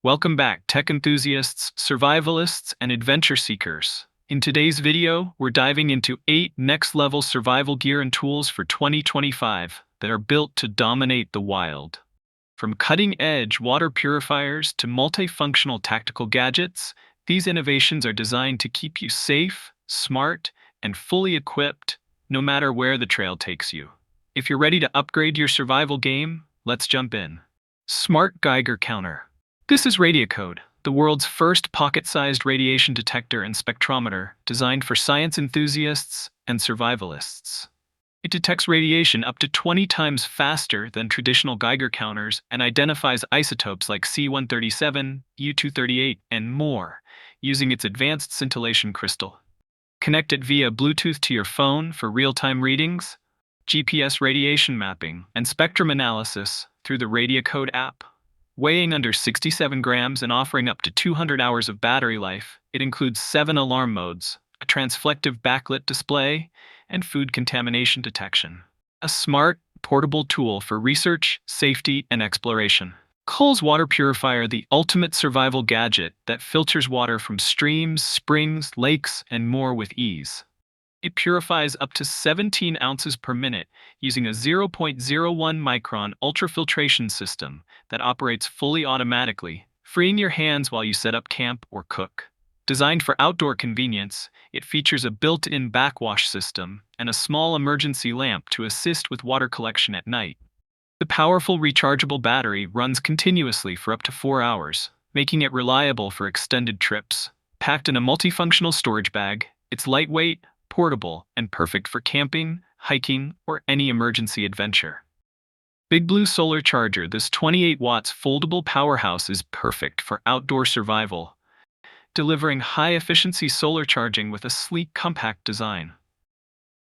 Welcome back, tech enthusiasts, survivalists, and adventure seekers. In today's video, we're diving into 8 next-level survival gear and tools for 2025 that are built to dominate the wild. From cutting-edge water purifiers to multifunctional tactical gadgets, these innovations are designed to keep you safe, smart, and fully equipped, no matter where the trail takes you. If you're ready to upgrade your survival game, let's jump in. Smart Geiger Counter. This is Radiocode, the world's first pocket-sized radiation detector and spectrometer designed for science enthusiasts and survivalists. It detects radiation up to 20 times faster than traditional Geiger counters and identifies isotopes like C-137, U-238, and more, using its advanced scintillation crystal. Connect it via Bluetooth to your phone for real-time readings, GPS radiation mapping, and spectrum analysis through the Radiocode app. Weighing under 67 grams and offering up to 200 hours of battery life, it includes 7 alarm modes, a transflective backlit display, and food contamination detection. A smart, portable tool for research, safety, and exploration. Bkles Water Purifier, the ultimate survival gadget that filters water from streams, springs, lakes, and more with ease. It purifies up to 17 ounces per minute using a 0.01 micron ultrafiltration system that operates fully automatically, freeing your hands while you set up camp or cook. Designed for outdoor convenience, it features a built-in backwash system and a small emergency lamp to assist with water collection at night. The powerful rechargeable battery runs continuously for up to 4 hours, making it reliable for extended trips. Packed in a multifunctional storage bag, it's lightweight, portable, and perfect for camping, hiking, or any emergency adventure. BigBlue Solar Charger. This 28 watts foldable powerhouse is perfect for outdoor survival, delivering high-efficiency solar charging with a sleek, compact design.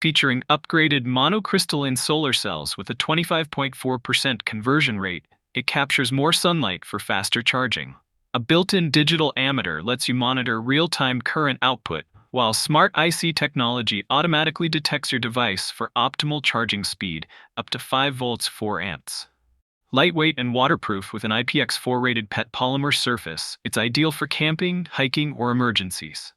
Featuring upgraded monocrystalline solar cells with a 25.4% conversion rate, it captures more sunlight for faster charging. A built-in digital ammeter lets you monitor real-time current output, while Smart IC technology automatically detects your device for optimal charging speed, up to 5 volts 4 amps. Lightweight and waterproof with an IPX4 rated PET polymer surface, it's ideal for camping, hiking, or emergencies.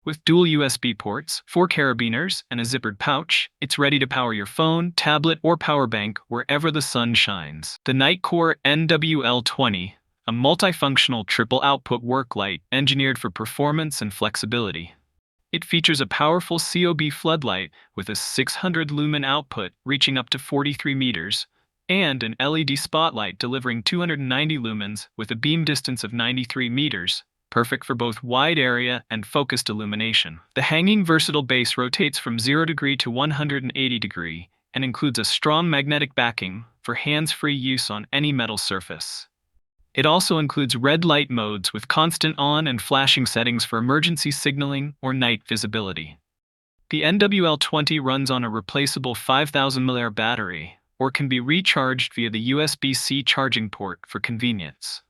With dual USB ports, 4 carabiners, and a zippered pouch, it's ready to power your phone, tablet, or power bank wherever the sun shines. The Nitecore NWL 20, a multifunctional triple-output work light engineered for performance and flexibility. It features a powerful COB floodlight with a 600-lumen output reaching up to 43 meters, and an LED spotlight delivering 290 lumens with a beam distance of 93 meters, perfect for both wide area and focused illumination. The hanging versatile base rotates from 0 degree to 180 degree and includes a strong magnetic backing for hands-free use on any metal surface. It also includes red light modes with constant on and flashing settings for emergency signaling or night visibility. The NWL20 runs on a replaceable 5000 mAh battery or can be recharged via the USB-C charging port for convenience.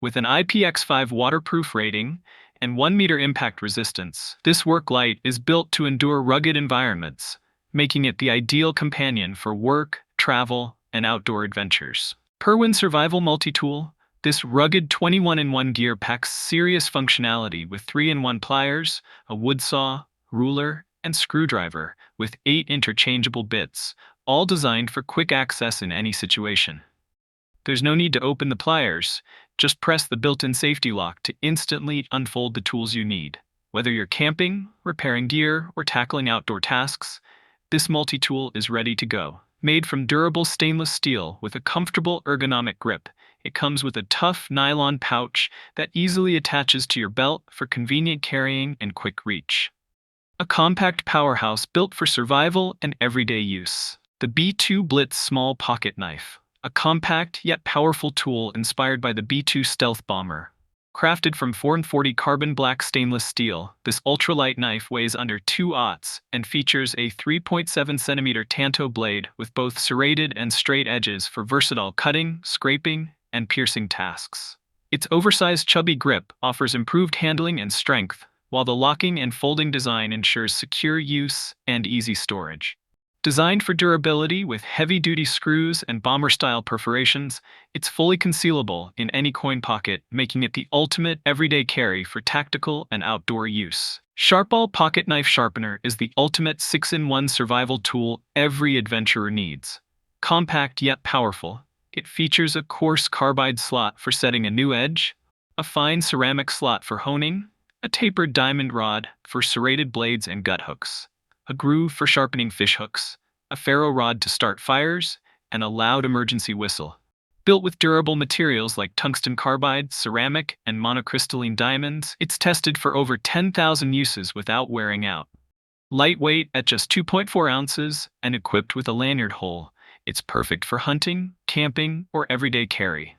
With an IPX5 waterproof rating and 1 meter impact resistance, this work light is built to endure rugged environments, making it the ideal companion for work, travel, and outdoor adventures. Perwin Survival Multitool. This rugged 21-in-1 gear packs serious functionality with 3-in-1 pliers, a wood saw, ruler, and screwdriver with 8 interchangeable bits, all designed for quick access in any situation. There's no need to open the pliers, just press the built-in safety lock to instantly unfold the tools you need. Whether you're camping, repairing gear, or tackling outdoor tasks, this multi-tool is ready to go. Made from durable stainless steel with a comfortable ergonomic grip, it comes with a tough nylon pouch that easily attaches to your belt for convenient carrying and quick reach. A compact powerhouse built for survival and everyday use. The B2 BLITZ Small Pocket Knife. A compact yet powerful tool inspired by the B2 stealth bomber. Crafted from 440 carbon black stainless steel, this ultralight knife weighs under 2 ounces and features a 3.7 centimeter tanto blade with both serrated and straight edges for versatile cutting, scraping, and piercing tasks. Its oversized chubby grip offers improved handling and strength, while the locking and folding design ensures secure use and easy storage. Designed for durability with heavy-duty screws and bomber-style perforations, it's fully concealable in any coin pocket, making it the ultimate everyday carry for tactical and outdoor use. SHARPAL Pocket Knife Sharpener is the ultimate 6-in-1 survival tool every adventurer needs. Compact yet powerful, it features a coarse carbide slot for setting a new edge, a fine ceramic slot for honing, a tapered diamond rod for serrated blades and gut hooks, a groove for sharpening fish hooks, a ferro rod to start fires, and a loud emergency whistle. Built with durable materials like tungsten carbide, ceramic, and monocrystalline diamonds, it's tested for over 10,000 uses without wearing out. Lightweight at just 2.4 ounces and equipped with a lanyard hole, it's perfect for hunting, camping, or everyday carry.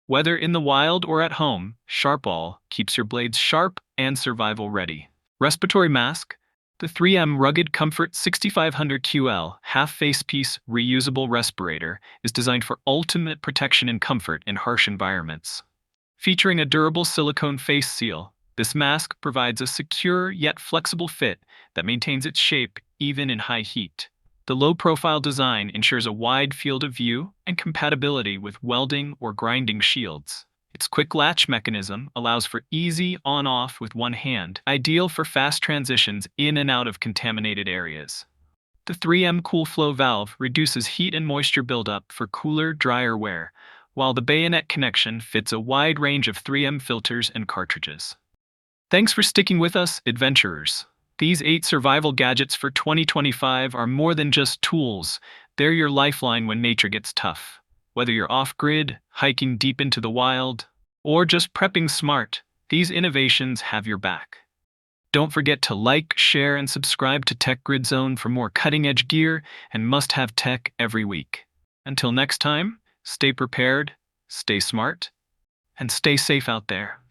Whether in the wild or at home, SHARPAL keeps your blades sharp and survival ready. Respiratory Mask. The 3M Rugged Comfort 6500 QL half-face piece reusable respirator is designed for ultimate protection and comfort in harsh environments. Featuring a durable silicone face seal, this mask provides a secure yet flexible fit that maintains its shape even in high heat. The low-profile design ensures a wide field of view and compatibility with welding or grinding shields. Its quick latch mechanism allows for easy on-off with one hand, ideal for fast transitions in and out of contaminated areas. The 3M Cool Flow valve reduces heat and moisture buildup for cooler, drier wear, while the bayonet connection fits a wide range of 3M filters and cartridges. Thanks for sticking with us, adventurers. These 8 survival gadgets for 2025 are more than just tools. They're your lifeline when nature gets tough. Whether you're off-grid, hiking deep into the wild, or just prepping smart, these innovations have your back. Don't forget to like, share, and subscribe to Tech Grid Zone for more cutting-edge gear and must-have tech every week. Until next time, stay prepared, stay smart, and stay safe out there.